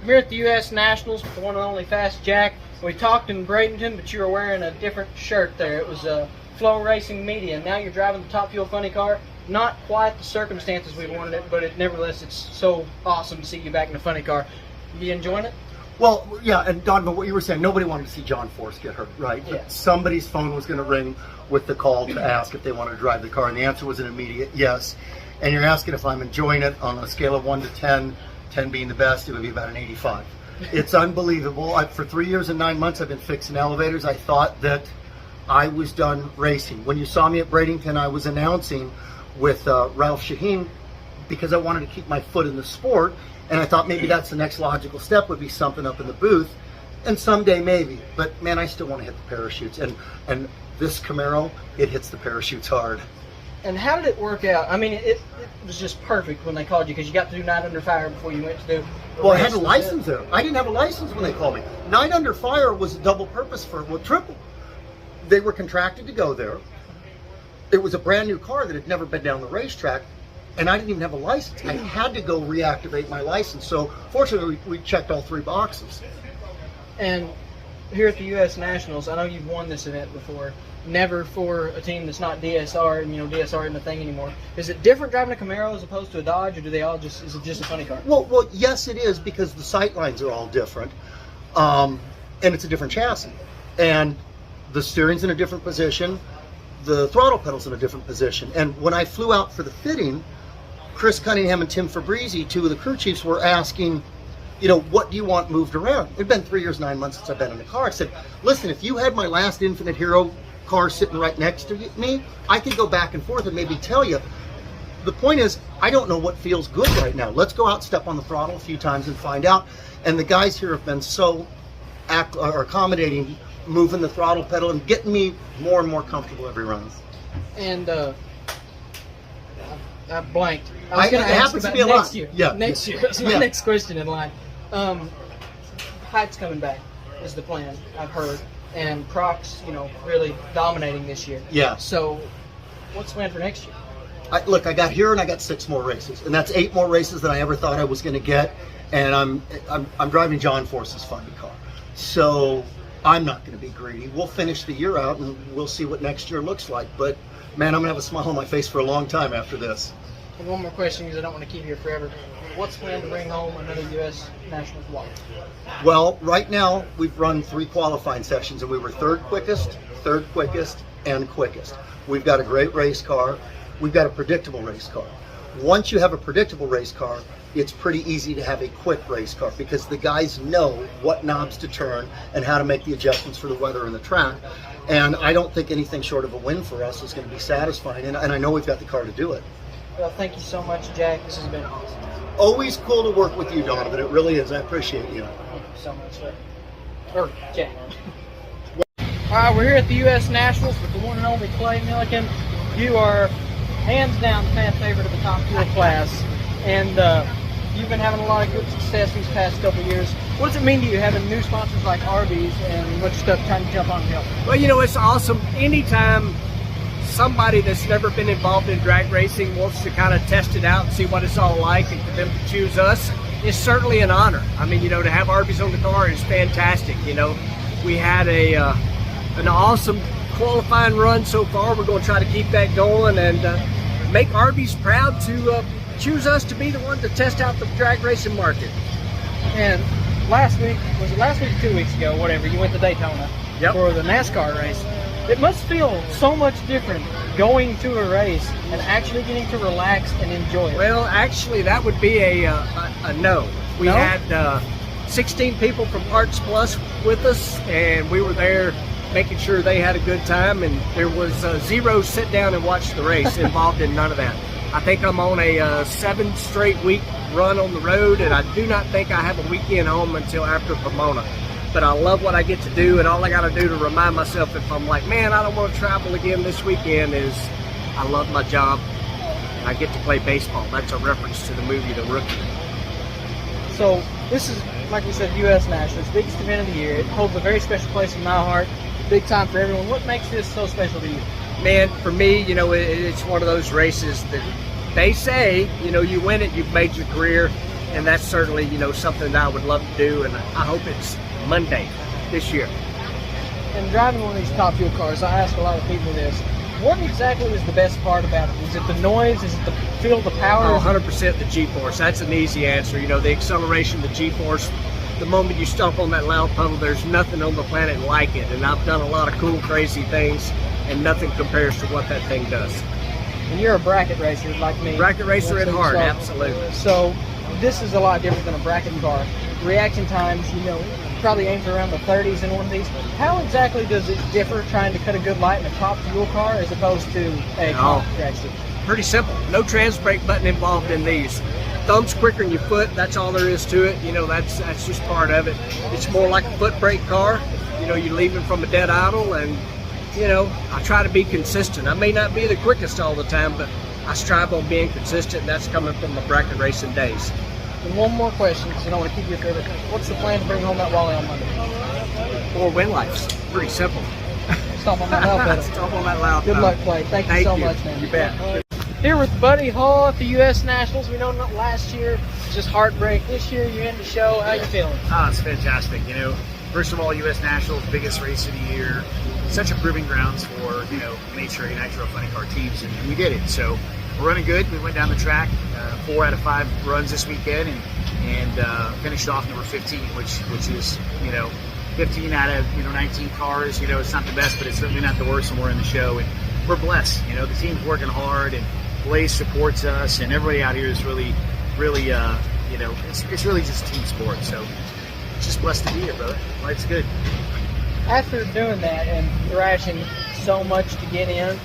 I'm here at the U.S. Nationals with the one and only Fast Jack. We talked in Bradenton, but you were wearing a different shirt there. It was Flow Racing Media. Now you're driving the Top Fuel Funny Car. Not quite the circumstances we wanted it, but nevertheless, it's so awesome to see you back in the funny car. You enjoying it? Well, yeah, and Donovan, what you were saying, nobody wanted to see John Force get hurt, right? Yeah. But somebody's phone was going to ring with the call to ask if they wanted to drive the car, and the answer was an immediate yes. And you're asking if I'm enjoying it on a scale of 1 to 10, 10 being the best, it would be about an 85. It's unbelievable. For 3 years and 9 months, I've been fixing elevators. I thought that I was done racing. When you saw me at Bradenton, I was announcing with Ralph Shaheen because I wanted to keep my foot in the sport, and I thought maybe that's the next logical step would be something up in the booth, and someday maybe. But man, I still want to hit the parachutes, and this Camaro, it hits the parachutes hard. And how did it work out? I mean, it was just perfect when they called you because you got to do Night Under Fire before you went to do. Well, I had a license there. I didn't have a license when they called me. Night Under Fire was a double purpose triple. They were contracted to go there. It was a brand new car that had never been down the racetrack, and I didn't even have a license. I had to go reactivate my license. So fortunately, we checked all 3 boxes. And here at the U.S. Nationals, I know you've won this event before. Never for a team that's not DSR, and DSR isn't a thing anymore. Is it different driving a Camaro as opposed to a Dodge, or do they all is it just a funny car? Well, yes, it is, because the sight lines are all different, and it's a different chassis, and the steering's in a different position, the throttle pedal's in a different position. And when I flew out for the fitting, Chris Cunningham and Tim Fabrizi, 2 of the crew chiefs, were asking, what do you want moved around? It's been 3 years, 9 months since I've been in the car. I said, listen, if you had my last Infinite Hero car sitting right next to me, I could go back and forth and maybe tell you. The point is, I don't know what feels good right now. Let's go out, step on the throttle a few times and find out. And the guys here have been so accommodating, moving the throttle pedal and getting me more and more comfortable every run. And I blanked. I was going to ask about next year. Yeah. Next year. That's my next question in line. Height's coming back is the plan, I've heard. And Croc's, really dominating this year. Yeah. So, what's the plan for next year? Look, I got here and I got 6 more races, and that's 8 more races than I ever thought I was going to get. And I'm driving John Force's funny car, so I'm not going to be greedy. We'll finish the year out and we'll see what next year looks like. But man, I'm going to have a smile on my face for a long time after this. And one more question, because I don't want to keep you here forever. What's the plan to bring home another U.S. Nationals walk? Well, right now we've run 3 qualifying sessions, and we were third quickest, and quickest. We've got a great race car. We've got a predictable race car. Once you have a predictable race car, it's pretty easy to have a quick race car because the guys know what knobs to turn and how to make the adjustments for the weather and the track. And I don't think anything short of a win for us is going to be satisfying, and I know we've got the car to do it. Well, thank you so much, Jack. This has been awesome. Always cool to work with you, Donovan. It really is. I appreciate you. Thank you so much, sir. Or Jack. All right, we're here at the U.S. Nationals with the one and only Clay Millican. You are hands down the fan favorite of the Top Fuel class, and you've been having a lot of good success these past couple of years. What does it mean to you having new sponsors like Arby's and what's stuff trying to jump on the hill? Well, it's awesome. Anytime somebody that's never been involved in drag racing wants to kind of test it out and see what it's all like, and for them to choose us is certainly an honor. I mean, to have Arby's on the car is fantastic. We had an awesome qualifying run so far. We're going to try to keep that going and make Arby's proud to choose us to be the one to test out the drag racing market. And last week, was it last week or 2 weeks ago, whatever, you went to Daytona for the NASCAR race. It must feel so much different going to a race and actually getting to relax and enjoy it. Well, actually, that would be a no. We had 16 people from Parts Plus with us, and we were there making sure they had a good time, and there was 0 sit down and watch the race involved in none of that. I think I'm on a 7 straight week run on the road, and I do not think I have a weekend home until after Pomona. But I love what I get to do, and all I got to do to remind myself if I'm like, man, I don't want to travel again this weekend, is I love my job, and I get to play baseball. That's a reference to the movie The Rookie. So this is, like we said, U.S. Nationals, biggest event of the year. It holds a very special place in my heart, big time for everyone. What makes this so special to you? Man, for me, it's one of those races that they say, you win it, you've made your career. and that's certainly, you know, something that I would love to do, and I hope it's Monday this year. And driving one of these Top Fuel cars, I ask a lot of people this. What exactly is the best part about it? Is it the noise? Is it the feel, the power? Oh, 100% the G-force. That's an easy answer. You know, the acceleration, the G-force. The moment you stomp on that loud pedal, there's nothing on the planet like it. And I've done a lot of cool, crazy things, and nothing compares to what that thing does. And you're a bracket racer like me. Bracket racer at heart, so, absolutely. So this is a lot different than a bracket car. Reaction times, you know, probably aims around the 30s in one of these. How exactly does it differ trying to cut a good light in a Top Fuel car as opposed to a comp racer? Pretty simple. No trans brake button involved in these. Thumb's quicker than your foot. That's all there is to it. You know, that's just part of it. It's more like a foot brake car. You know, you're leaving from a dead idle, and you know, I try to be consistent. I may not be the quickest all the time, but I strive on being consistent. And that's coming from the bracket racing days. And one more question, because I don't want to keep you forever. What's the plan to bring home that Wally on Monday? 4 win lights. Pretty simple. Stomp on that loud pedal. Stomp on that loud Good pedal. luck, Clay. Thank you so much, man. You bet. Here with Buddy Hall at the U.S. Nationals. We know last year was just heartbreak. This year you're in the show. How you feeling? It's fantastic. You know, first of all, U.S. Nationals, biggest race of the year. Such a proving grounds for, you know, NHRA Nitro Funny Car teams, and we did it. So we're running good. We went down the track, 4 out of 5 runs this weekend, and finished off number 15, which is, you know, 15 out of 19 cars. You know, it's not the best, but it's certainly not the worst, and we're in the show, and we're blessed. You know, the team's working hard, and Blaze supports us, and everybody out here is really, you know, it's really just team sport. So it's just blessed to be here, brother. Life's good. After doing that and thrashing so much to get in,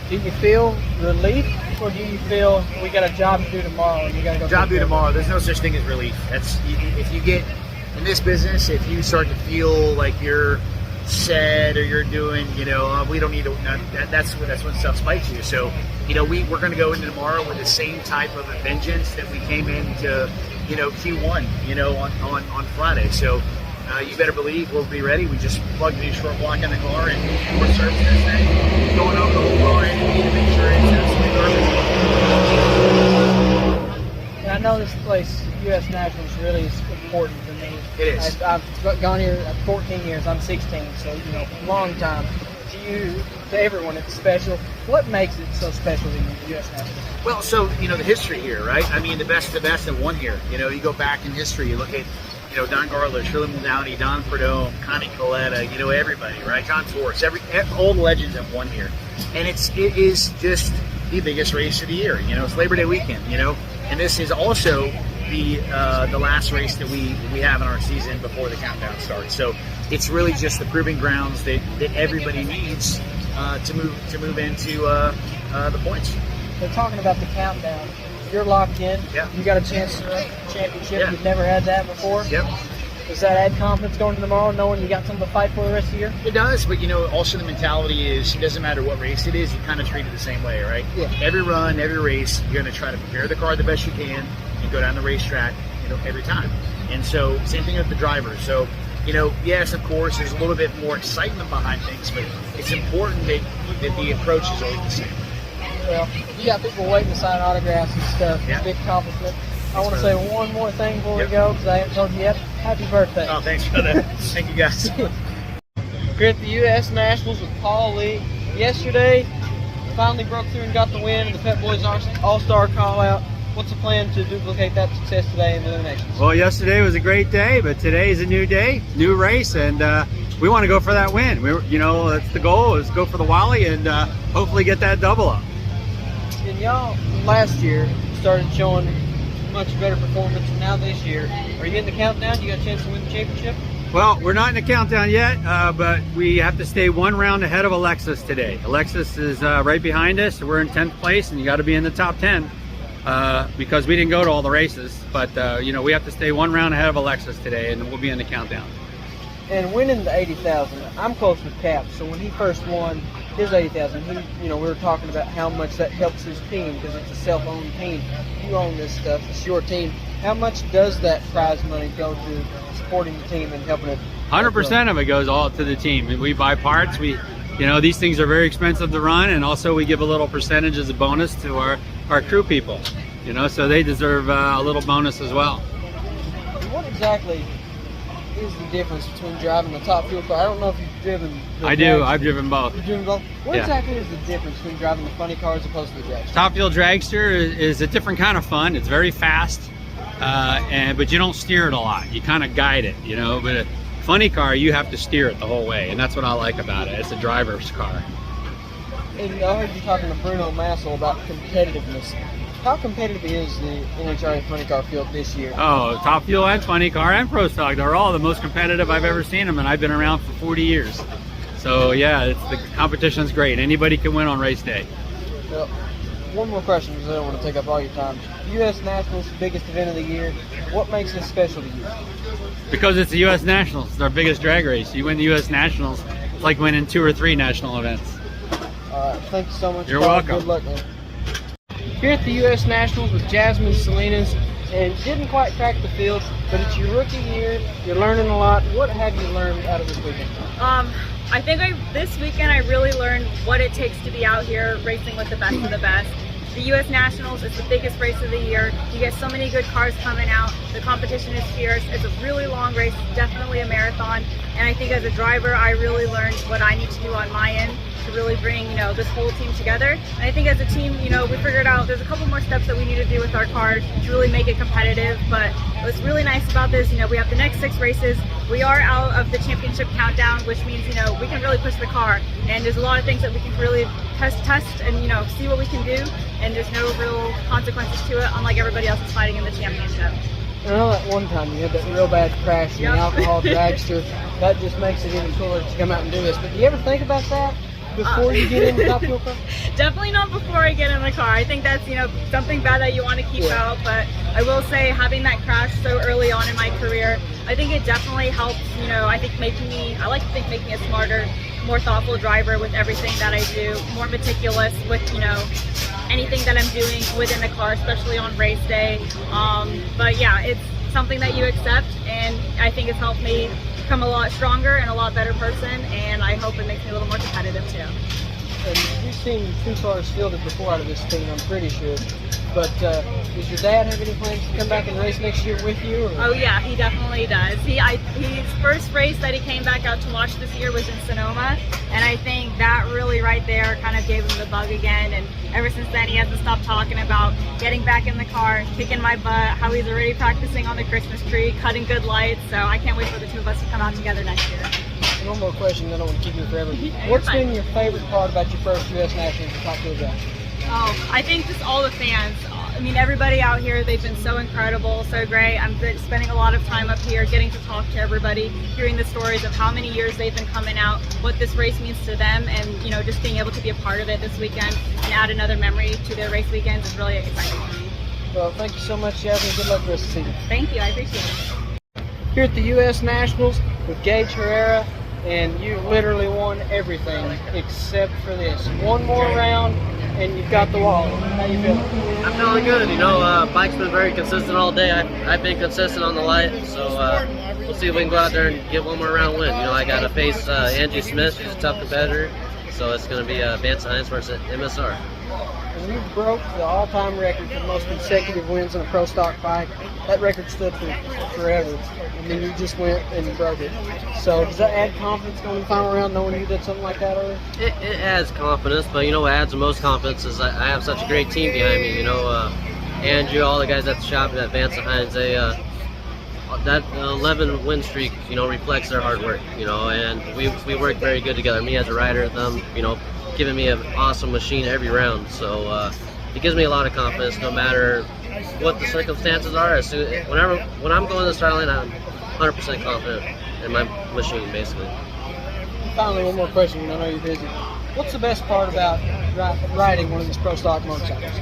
do you feel relief, or do you feel we got a job to do tomorrow and you got to go? Job to do tomorrow. There's no such thing as relief. That's if you get in this business, if you start to feel like you're sad or you're doing, you know, we don't need to. That's when stuff spikes you. So, you know, we're going to go into tomorrow with the same type of a vengeance that we came into, you know, Q1, you know, on Friday. So. You better believe we'll be ready. We just plugged a new short block in the car, and we're servicing this thing, going over the whole car and to make sure it's absolutely perfect. And I know this place, U.S. Nationals, really is important to me. It is. I've gone here 14 years. I'm 16, so, you know, long time. To you, to everyone, it's special. What makes it so special to you, U.S. Nationals? Well, so, you know, the history here, right? I mean, the best have won here. You know, you go back in history, you look at, you know, Don Garlow, Shirley Muldowney, Don Prudhomme, Connie Coletta, you know, everybody, right? John Torres, all the legends have won here. And it is just the biggest race of the year. You know, it's Labor Day weekend, you know, and this is also the last race that we have in our season before the countdown starts. So it's really just the proving grounds that everybody needs to move into the points. They're talking about the countdown. You're locked in. Yeah. You got a chance to win a championship. Yeah. You've never had that before. Yep. Does that add confidence going to tomorrow, knowing you got something to fight for the rest of the year? It does, but you know, also the mentality is it doesn't matter what race it is, you kind of treat it the same way, right? Yeah. Every run, every race, you're going to try to prepare the car the best you can and go down the racetrack, you know, every time. And so, same thing with the drivers. So, you know, yes, of course, there's a little bit more excitement behind things, but it's important that the approach is always the same. Well, you got people waiting to sign autographs and stuff. Yeah. Big accomplishment. I want to say one more thing before we go, because I haven't told you yet. Happy birthday. Oh, thanks for that. Thank you, guys. We're at the U.S. Nationals with Paul Lee. Yesterday, finally broke through and got the win in the Pep Boys All-Star call-out. What's the plan to duplicate that success today in the eliminations? Well, yesterday was a great day, but today is a new day, new race, and we want to go for that win. You know, that's the goal, is go for the Wally and hopefully get that double up. And y'all, last year, started showing much better performance, and now this year, are you in the countdown? You got a chance to win the championship? Well, we're not in the countdown yet, but we have to stay one round ahead of Alexis today. Alexis is right behind us. We're in 10th place, and you got to be in the top 10 because we didn't go to all the races. But, you know, we have to stay one round ahead of Alexis today, and we'll be in the countdown. And winning the 80,000, I'm close with Cap, so when he first won his 80,000, we were talking about how much that helps his team, because it's a self-owned team. You own this stuff, it's your team. How much does that prize money go to supporting the team and helping it? 100% of it goes all to the team. We buy parts. You know, these things are very expensive to run, and also we give a little percentage as a bonus to our crew people. you know, so they deserve a little bonus as well. What exactly is the difference between driving the top fuel car? I don't know if you've driven the I do. I've driven both. You've driven both? What Yeah. exactly is the difference between driving the funny car as opposed to the dragster? Top fuel dragster is a different kind of fun. It's very fast, but you don't steer it a lot. You kind of guide it, you know. But a funny car, you have to steer it the whole way, and that's what I like about it. It's a driver's car. And I heard you talking to Bruno Massel about competitiveness. How competitive is the NHRA funny car field this year? Oh, top fuel and funny car and pro stock, they're all the most competitive I've ever seen them, and I've been around for 40 years. So yeah, the competition's great. Anybody can win on race day. Well, one more question, because I don't want to take up all your time. U.S. Nationals, biggest event of the year. What makes this special to you? Because it's the U.S. Nationals, it's our biggest drag race. You win the U.S. Nationals, it's like winning 2 or 3 national events. All right, thank you so much. You're Paul. welcome. Good luck, man. Here at the U.S. Nationals with Jasmine Selenas, and didn't quite crack the field, but it's your rookie year. You're learning a lot. What have you learned out of this weekend? I think this weekend I really learned what it takes to be out here racing with the best of the best. The U.S. Nationals is the biggest race of the year. You get so many good cars coming out. The competition is fierce. It's a really long race, definitely a marathon. And I think as a driver, I really learned what I need to do on my end to really bring, you know, this whole team together. And I think as a team, you know, we figured out there's a couple more steps that we need to do with our cars to really make it competitive. But what's really nice about this, you know, we have the next 6 races. We are out of the championship countdown, which means, you know, we can really push the car. And there's a lot of things that we can really test and, you know, see what we can do. And there's no real consequences to it, unlike everybody else is fighting in the championship. And I know that one time you had that real bad crash in an alcohol dragster. That just makes it even cooler to come out and do this. But do you ever think about that before you get in the top fuel car? Definitely not before I get in the car. I think that's, you know, something bad that you want to keep out. But I will say, having that crash so early on in my career, I think it definitely helps, you know, I think making me a smarter, more thoughtful driver with everything that I do, more meticulous with, you know, anything that I'm doing within the car, especially on race day. But yeah, it's something that you accept, and I think it's helped me become a lot stronger and a lot better person, and I hope it makes me a little more competitive too. And you've seen 2 cars fielded before out of this team, I'm pretty sure. But does your dad have any plans to come back and race next year with you? Or? Oh yeah, he definitely does. His first race that he came back out to watch this year was in Sonoma, and I think that really right there kind of gave him the bug again. And ever since then, he hasn't stopped talking about getting back in the car, kicking my butt, how he's already practicing on the Christmas tree, cutting good lights. So I can't wait for the 2 of us to come out together next year. One more question, then I don't want to keep you forever. Yeah, What's you're fine. been your favorite part about your first U.S. Nationals at top fuel dragster? Oh, I think just all the fans. I mean, everybody out here, they've been so incredible, so great. I'm spending a lot of time up here getting to talk to everybody, hearing the stories of how many years they've been coming out, what this race means to them, and, you know, just being able to be a part of it this weekend and add another memory to their race weekends is really exciting for me. Well, thank you so much, Jasmine. Good luck the rest of the season. Thank you, I appreciate it. Here at the U.S. Nationals with Gage Herrera, and you literally won everything except for this. One more round, and you've got the wall. How you feeling? I'm feeling good. You know, bike's been very consistent all day. I've been consistent on the light, so we'll see if we can go out there and get one more round win. You know, I got to face Angie Smith. She's a tough competitor, so it's going to be Vance Hines versus MSR. And you broke the all-time record for the most consecutive wins in a pro stock bike. That record stood for forever, and then you just went and broke it. So does that add confidence going to the final round, knowing you did something like that earlier? It adds confidence, but you know what adds the most confidence is I have such a great team behind me. You know, Andrew, all the guys at the shop, at Vance Hines, they that 11 win streak, you know, reflects their hard work. You know, and we work very good together. Me as a rider, them, you know, giving me an awesome machine every round. So it gives me a lot of confidence, no matter what the circumstances are. When I'm going to the start line, I'm 100% confident in my machine, basically. Finally, one more question, and I know you're busy. What's the best part about riding one of these pro stock motorcycles?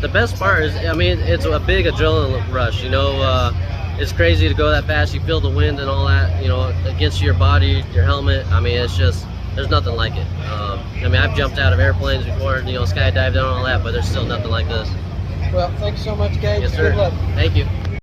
The best part is, I mean, it's a big adrenaline rush. You know, it's crazy to go that fast. You feel the wind and all that, you know, against your body, your helmet. I mean, it's just, there's nothing like it. I mean, I've jumped out of airplanes before, you know, skydived and all that, but there's still nothing like this. Well, thank you so much, Gage. Yes, sir. Good luck. Thank you.